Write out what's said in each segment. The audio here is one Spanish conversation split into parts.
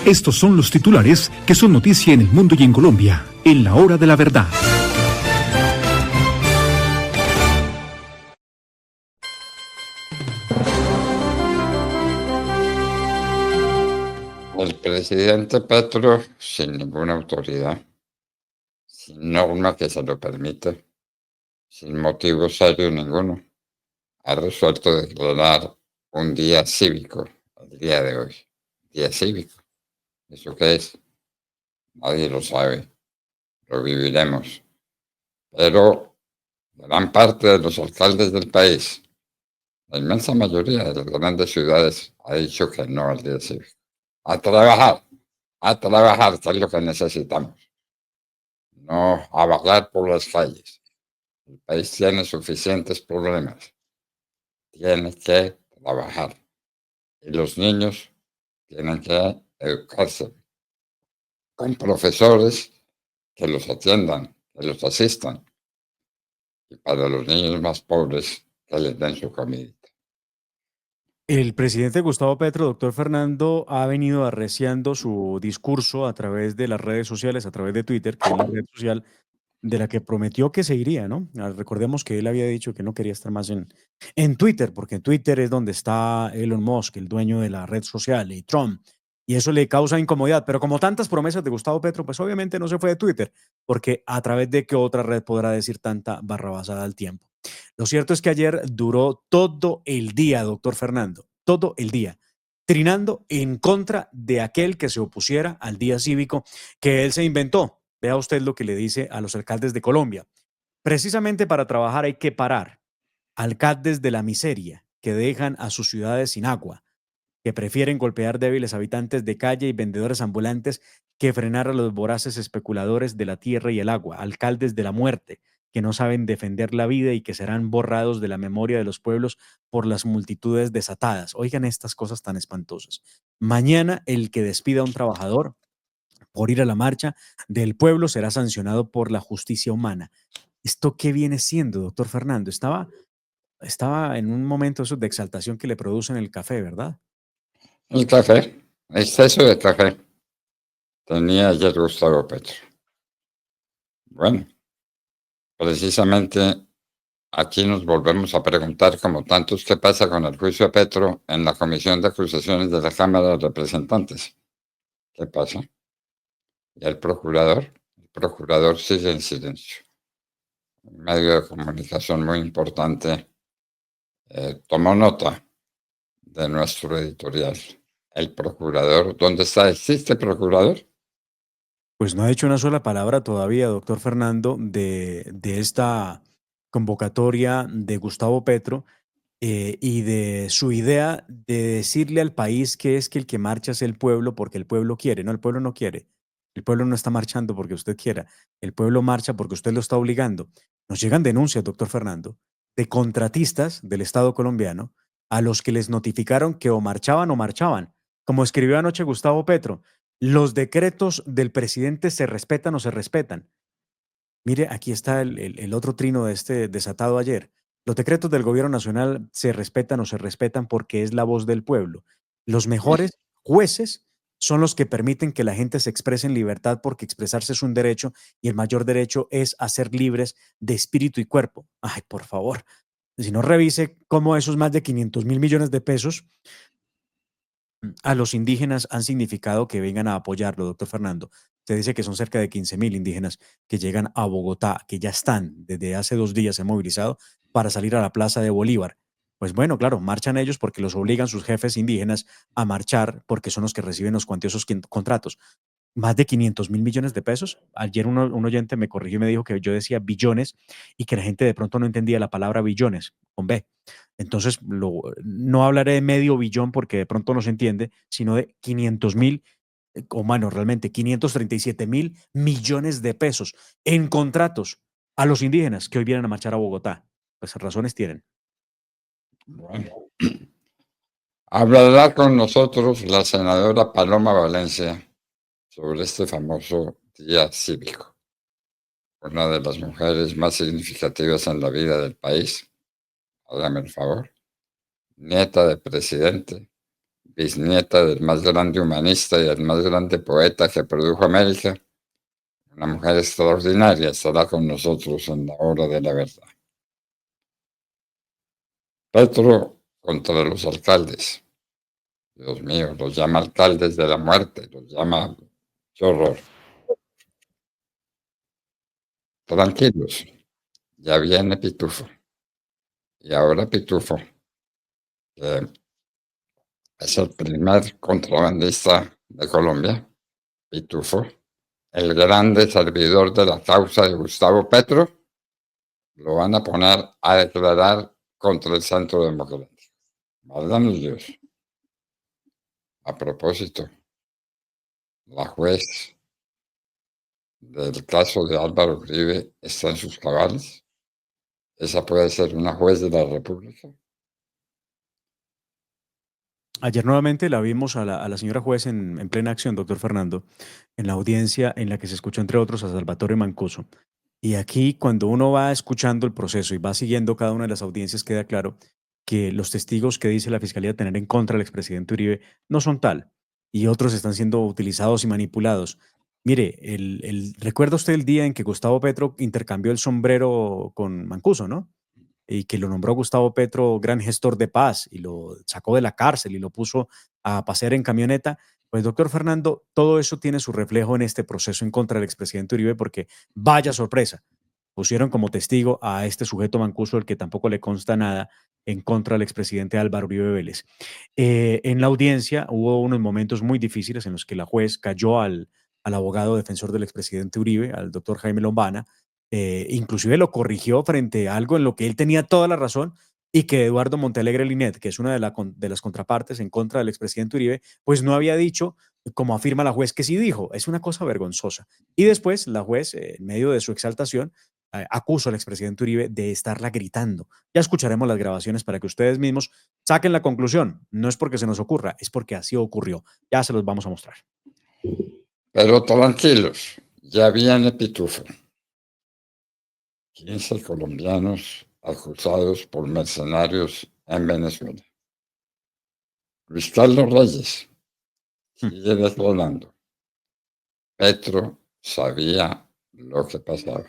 Estos son los titulares que son noticia en el mundo y en Colombia, en la hora de la verdad. El presidente Petro, sin ninguna autoridad, sin norma que se lo permita, sin motivo serio ninguno, ha resuelto declarar un día cívico, el día de hoy. Día cívico. ¿Eso qué es? Nadie lo sabe. Lo viviremos. Pero gran parte de los alcaldes del país, la inmensa mayoría de las grandes ciudades, ha dicho que no al día cívico. A trabajar, que es lo que necesitamos. No a vagar por las calles. El país tiene suficientes problemas. Tiene que trabajar. Y los niños tienen que educarse con profesores que los atiendan, que los asistan. Y para los niños más pobres, que les den su comida. El presidente Gustavo Petro, doctor Fernando, ha venido arreciando su discurso a través de las redes sociales, a través de Twitter, que es la red social de la que prometió que se iría, ¿no? Recordemos que él había dicho que no quería estar más en Twitter, porque en Twitter es donde está Elon Musk, el dueño de la red social, y Trump, y eso le causa incomodidad. Pero como tantas promesas de Gustavo Petro, pues obviamente no se fue de Twitter, porque a través de qué otra red podrá decir tanta barrabasada al tiempo. Lo cierto es que ayer duró todo el día, doctor Fernando, todo el día, trinando en contra de aquel que se opusiera al día cívico que él se inventó. Vea usted lo que le dice a los alcaldes de Colombia. Precisamente para trabajar hay que parar. Alcaldes de la miseria que dejan a sus ciudades sin agua, que prefieren golpear débiles habitantes de calle y vendedores ambulantes que frenar a los voraces especuladores de la tierra y el agua. Alcaldes de la muerte que no saben defender la vida y que serán borrados de la memoria de los pueblos por las multitudes desatadas. Oigan estas cosas tan espantosas. Mañana el que despida a un trabajador por ir a la marcha del pueblo será sancionado por la justicia humana. ¿Esto qué viene siendo, doctor Fernando? Estaba en un momento eso de exaltación que le producen el café, ¿verdad? El café, exceso de café, tenía ayer Gustavo Petro. Bueno, precisamente aquí nos volvemos a preguntar, como tantos, qué pasa con el juicio a Petro en la Comisión de Acusaciones de la Cámara de Representantes. ¿Qué pasa? Y el procurador sigue en silencio. Un medio de comunicación muy importante tomó nota de nuestro editorial. El procurador, ¿dónde está? ¿Existe procurador? Pues no ha dicho una sola palabra todavía, doctor Fernando, de esta convocatoria de Gustavo Petro y de su idea de decirle al país que es que el que marcha es el pueblo porque el pueblo quiere. No, el pueblo no quiere. El pueblo no está marchando porque usted quiera. El pueblo marcha porque usted lo está obligando. Nos llegan denuncias, doctor Fernando, de contratistas del Estado colombiano a los que les notificaron que o marchaban o marchaban. Como escribió anoche Gustavo Petro, los decretos del presidente se respetan o se respetan. Mire, aquí está el otro trino de este desatado ayer. Los decretos del gobierno nacional se respetan o se respetan porque es la voz del pueblo. Los mejores jueces son los que permiten que la gente se exprese en libertad porque expresarse es un derecho y el mayor derecho es a ser libres de espíritu y cuerpo. Ay, por favor. Si no revise cómo esos más de 500.000 millones de pesos a los indígenas han significado que vengan a apoyarlo, doctor Fernando. Usted dice que son cerca de 15.000 indígenas que llegan a Bogotá, que ya están, desde hace 2 días se han movilizado para salir a la Plaza de Bolívar. Pues bueno, claro, marchan ellos porque los obligan sus jefes indígenas a marchar porque son los que reciben los cuantiosos contratos. Más de 500.000 millones de pesos. Ayer un oyente me corrigió y me dijo que yo decía billones y que la gente de pronto no entendía la palabra billones con B. Entonces, no hablaré de medio billón porque de pronto no se entiende, sino de 500.000, o bueno, realmente 537.000 millones de pesos en contratos a los indígenas que hoy vienen a marchar a Bogotá. Pues razones tienen. Bueno, hablará con nosotros la senadora Paloma Valencia sobre este famoso día cívico. Una de las mujeres más significativas en la vida del país, hágame el favor, nieta de presidente, bisnieta del más grande humanista y del más grande poeta que produjo América, una mujer extraordinaria, estará con nosotros en la hora de la verdad. Petro contra los alcaldes. Dios mío, los llama alcaldes de la muerte, los llama... ¡Qué horror! Tranquilos, ya viene Pitufo. Y ahora Pitufo, que es el primer contrabandista de Colombia, Pitufo, el grande servidor de la causa de Gustavo Petro, lo van a poner a declarar contra el Centro Democrático. Válganos Dios. A propósito, la juez del caso de Álvaro Uribe está en sus cabales. Esa puede ser una juez de la República. Ayer nuevamente la vimos a la señora juez en plena acción, doctor Fernando, en la audiencia en la que se escuchó, entre otros, a Salvatore Mancuso. Y aquí, cuando uno va escuchando el proceso y va siguiendo cada una de las audiencias, queda claro que los testigos que dice la Fiscalía tener en contra del expresidente Uribe no son tal, y otros están siendo utilizados y manipulados. Mire, ¿recuerda usted el día en que Gustavo Petro intercambió el sombrero con Mancuso, no? Y que lo nombró Gustavo Petro gran gestor de paz y lo sacó de la cárcel y lo puso a pasear en camioneta. Pues, doctor Fernando, todo eso tiene su reflejo en este proceso en contra del expresidente Uribe, porque vaya sorpresa, pusieron como testigo a este sujeto Mancuso, el que tampoco le consta nada, en contra del expresidente Álvaro Uribe Vélez. En la audiencia hubo unos momentos muy difíciles en los que la juez cayó al abogado defensor del expresidente Uribe, al doctor Jaime Lombana, inclusive lo corrigió frente a algo en lo que él tenía toda la razón, y que Eduardo Montealegre Linet, que es una de las contrapartes en contra del expresidente Uribe, pues no había dicho, como afirma la juez que sí dijo. Es una cosa vergonzosa. Y después la juez, en medio de su exaltación, acusó al expresidente Uribe de estarla gritando. Ya escucharemos las grabaciones para que ustedes mismos saquen la conclusión. No es porque se nos ocurra, es porque así ocurrió. Ya se los vamos a mostrar. Pero tranquilos, ya viene Pitufo. 15 colombianos acusados por mercenarios en Venezuela. Luis Carlos Reyes sigue declarando. Petro sabía lo que pasaba.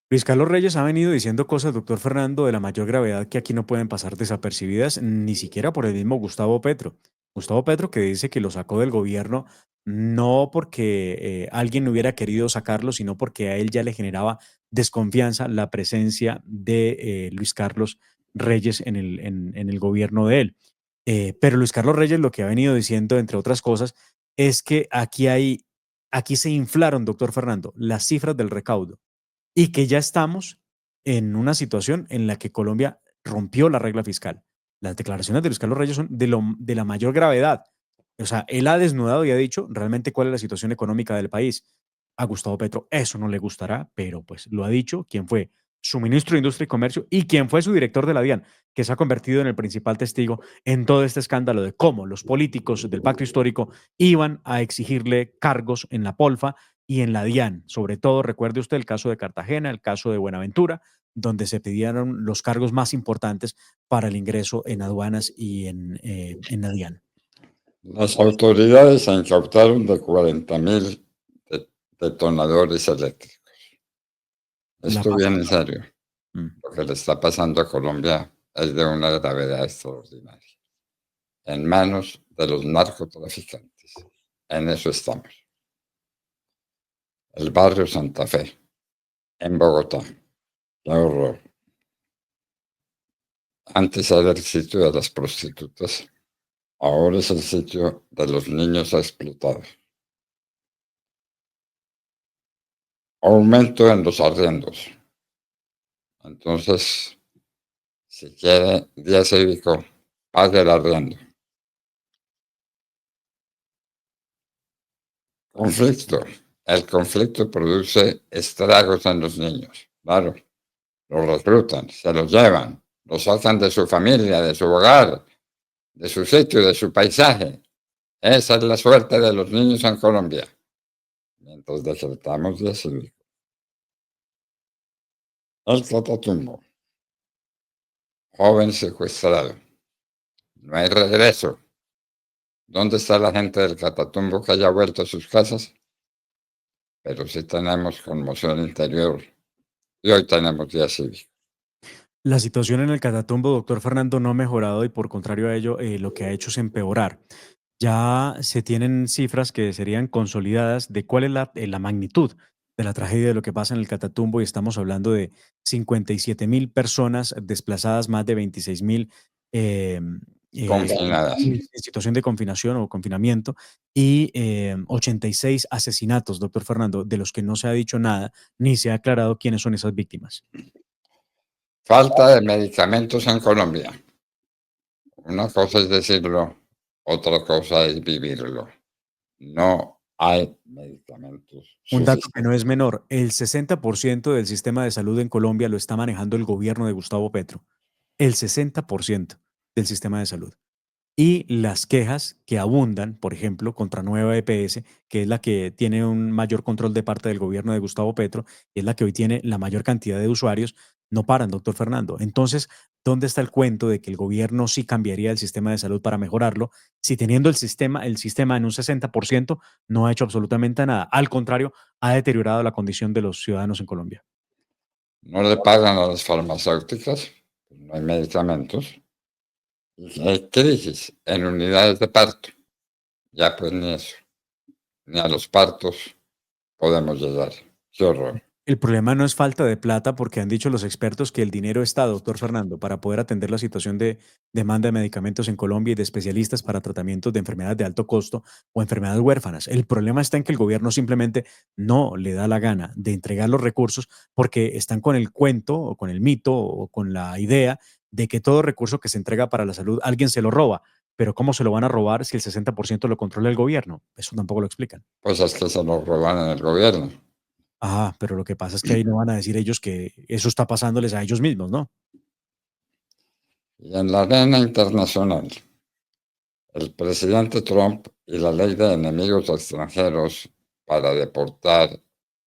Luis Carlos Reyes ha venido diciendo cosas, doctor Fernando, de la mayor gravedad, que aquí no pueden pasar desapercibidas, ni siquiera por el mismo Gustavo Petro. Gustavo Petro, que dice que lo sacó del gobierno no porque alguien hubiera querido sacarlo, sino porque a él ya le generaba desconfianza la presencia de Luis Carlos Reyes en el gobierno de él. Pero Luis Carlos Reyes lo que ha venido diciendo, entre otras cosas, es que aquí se inflaron, doctor Fernando, las cifras del recaudo, y que ya estamos en una situación en la que Colombia rompió la regla fiscal. Las declaraciones de Luis Carlos Reyes son de la mayor gravedad. O sea, él ha desnudado y ha dicho realmente cuál es la situación económica del país. A Gustavo Petro eso no le gustará, pero pues lo ha dicho quien fue su ministro de Industria y Comercio y quien fue su director de la DIAN, que se ha convertido en el principal testigo en todo este escándalo de cómo los políticos del pacto histórico iban a exigirle cargos en la Polfa y en la DIAN. Sobre todo, recuerde usted el caso de Cartagena, el caso de Buenaventura, donde se pidieron los cargos más importantes para el ingreso en aduanas y en la DIAN. Las autoridades incautaron de 40.000 detonadores eléctricos. Esto viene en serio. Lo que le está pasando a Colombia es de una gravedad extraordinaria. En manos de los narcotraficantes. En eso estamos. El barrio Santa Fe, en Bogotá. Qué horror. Antes era el sitio de las prostitutas, ahora es el sitio de los niños explotados. Aumento en los arriendos. Entonces, si quiere día cívico, pague el arriendo. Conflicto. El conflicto produce estragos en los niños. Claro, los reclutan, se los llevan, los sacan de su familia, de su hogar, de su sitio, de su paisaje. Esa es la suerte de los niños en Colombia. Mientras decretamos día cívico. El Catatumbo. Joven secuestrado. No hay regreso. ¿Dónde está la gente del Catatumbo que haya vuelto a sus casas? Pero sí tenemos conmoción interior y hoy tenemos día cívico. La situación en el Catatumbo, doctor Fernando, no ha mejorado y por contrario a ello, lo que ha hecho es empeorar. Ya se tienen cifras que serían consolidadas de cuál es la magnitud de la tragedia de lo que pasa en el Catatumbo y estamos hablando de 57.000 personas desplazadas, más de 26.000 eh, Confinadas. en situación de confinación o confinamiento y 86 asesinatos, doctor Fernando, de los que no se ha dicho nada ni se ha aclarado quiénes son esas víctimas. Falta de medicamentos en Colombia. Una cosa es decirlo, otra cosa es vivirlo. No hay medicamentos Un dato que no suficientes. es menor, el 60% del sistema de salud en Colombia lo está manejando el gobierno de Gustavo Petro. El 60% del sistema de salud. Y las quejas que abundan, por ejemplo, contra Nueva EPS, que es la que tiene un mayor control de parte del gobierno de Gustavo Petro, y es la que hoy tiene la mayor cantidad de usuarios, no paran, doctor Fernando. Entonces, ¿dónde está el cuento de que el gobierno sí cambiaría el sistema de salud para mejorarlo, si teniendo el sistema en un 60% no ha hecho absolutamente nada? Al contrario, ha deteriorado la condición de los ciudadanos en Colombia. No le pagan a las farmacéuticas, pues no hay medicamentos. Y hay crisis en unidades de parto. Ya pues ni eso, ni a los partos podemos llegar. Qué horror. El problema no es falta de plata, porque han dicho los expertos que el dinero está, doctor Fernando, para poder atender la situación de demanda de medicamentos en Colombia y de especialistas para tratamientos de enfermedades de alto costo o enfermedades huérfanas. El problema está en que el gobierno simplemente no le da la gana de entregar los recursos porque están con el cuento o con el mito o con la idea de que todo recurso que se entrega para la salud alguien se lo roba. Pero ¿cómo se lo van a robar si el 60% lo controla el gobierno? Eso tampoco lo explican. Pues es que se lo roban en el gobierno. Ah, pero lo que pasa es que ahí no van a decir ellos que eso está pasándoles a ellos mismos, ¿no? Y en la arena internacional, el presidente Trump y la ley de enemigos extranjeros para deportar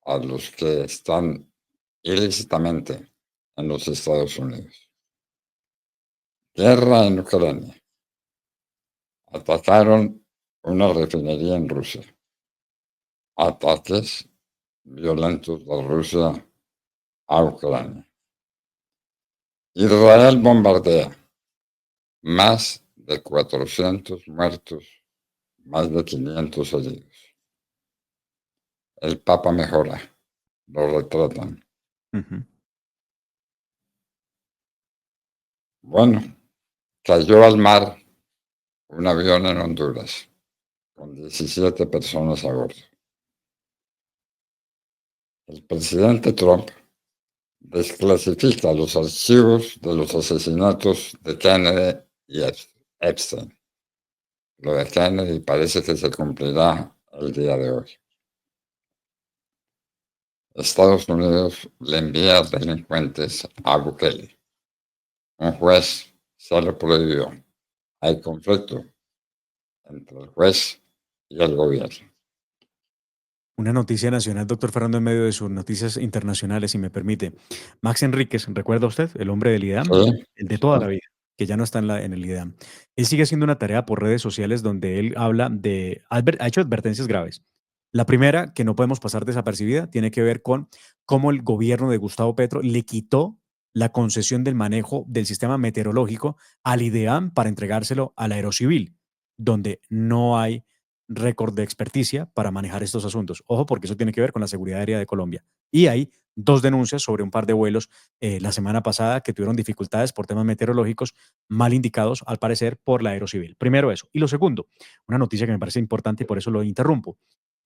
a los que están ilícitamente en los Estados Unidos. Guerra en Ucrania. Atacaron una refinería en Rusia. Ataques violentos de Rusia a Ucrania. Israel bombardea. Más de 400 muertos, más de 500 heridos. El Papa mejora, lo retratan. Ujú. Bueno, cayó al mar un avión en Honduras con 17 personas a bordo. El presidente Trump desclasifica los archivos de los asesinatos de Kennedy y Epstein. Lo de Kennedy parece que se cumplirá el día de hoy. Estados Unidos le envía delincuentes a Bukele. Un juez se lo prohibió. Hay conflicto entre el juez y el gobierno. Una noticia nacional, doctor Fernando, en medio de sus noticias internacionales, si me permite. Max Enríquez, ¿recuerda usted? El hombre del IDAM, Sí, el de toda la sí. vida, que ya no está en el IDAM. Él sigue haciendo una tarea por redes sociales donde él habla ha hecho advertencias graves. La primera, que no podemos pasar desapercibida, tiene que ver con cómo el gobierno de Gustavo Petro le quitó la concesión del manejo del sistema meteorológico al IDEAM para entregárselo al Aerocivil, donde no hay récord de experticia para manejar estos asuntos. Ojo, porque eso tiene que ver con la seguridad aérea de Colombia. Y hay dos denuncias sobre un par de vuelos la semana pasada que tuvieron dificultades por temas meteorológicos mal indicados, al parecer, por la Aerocivil. Primero eso. Y lo segundo, una noticia que me parece importante y por eso lo interrumpo.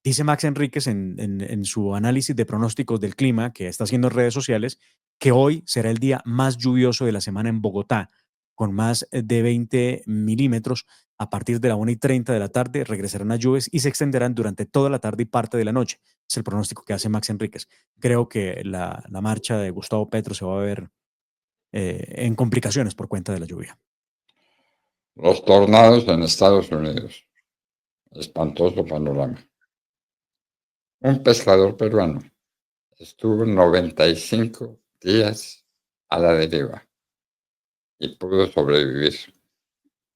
Dice Max Enríquez en su análisis de pronósticos del clima que está haciendo en redes sociales que hoy será el día más lluvioso de la semana en Bogotá, con más de 20 milímetros. A partir de la 1:30 de la tarde regresarán las lluvias y se extenderán durante toda la tarde y parte de la noche. Es el pronóstico que hace Max Enríquez. Creo que la marcha de Gustavo Petro se va a ver en complicaciones por cuenta de la lluvia. Los tornados en Estados Unidos. Espantoso panorama. Un pescador peruano estuvo 95 días a la deriva y pudo sobrevivir.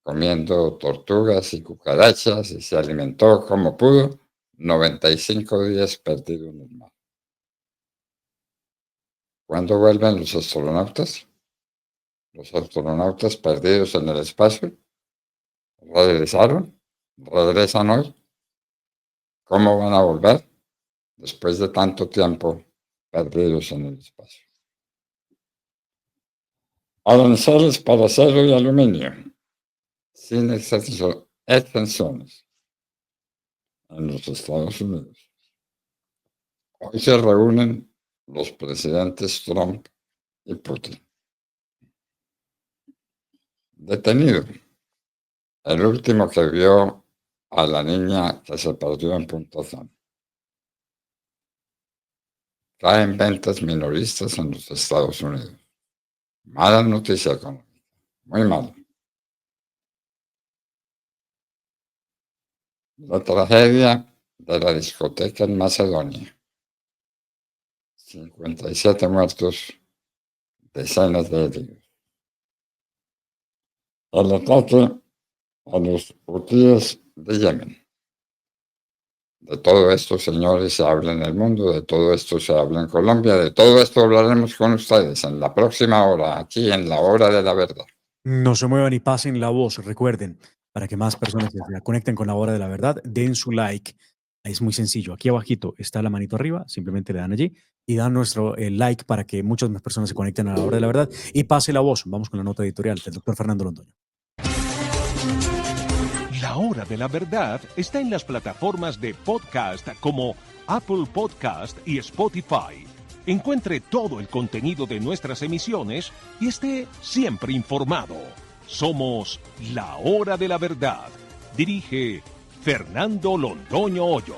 comiendo tortugas y cucarachas y se alimentó como pudo, 95 días perdido en el mar. ¿Cuándo vuelven los astronautas? Los astronautas perdidos en el espacio regresaron, regresan hoy. ¿Cómo van a volver? Después de tanto tiempo perdidos en el espacio. Aranceles para acero y aluminio, sin exenciones en los Estados Unidos. Hoy se reúnen los presidentes Trump y Putin. Detenido el último que vio a la niña que se perdió en Punta Cana. Caen ventas minoristas en los Estados Unidos. Mala noticia económica, muy mala. La tragedia de la discoteca en Macedonia. 57 muertos, decenas de heridos. El ataque a los hutíes de Yemen. De todo esto, señores, se habla en el mundo, de todo esto se habla en Colombia, de todo esto hablaremos con ustedes en la próxima hora, aquí en La Hora de la Verdad. No se muevan y pasen la voz. Recuerden, para que más personas se conecten con La Hora de la Verdad, den su like. Es muy sencillo. Aquí abajito está la manito arriba, simplemente le dan allí y dan nuestro like para que muchas más personas se conecten a La Hora de la Verdad y pase la voz. Vamos con la nota editorial del doctor Fernando Londoño. La Hora de la Verdad está en las plataformas de podcast como Apple Podcast y Spotify. Encuentre todo el contenido de nuestras emisiones y esté siempre informado. Somos La Hora de la Verdad. Dirige Fernando Londoño Hoyos.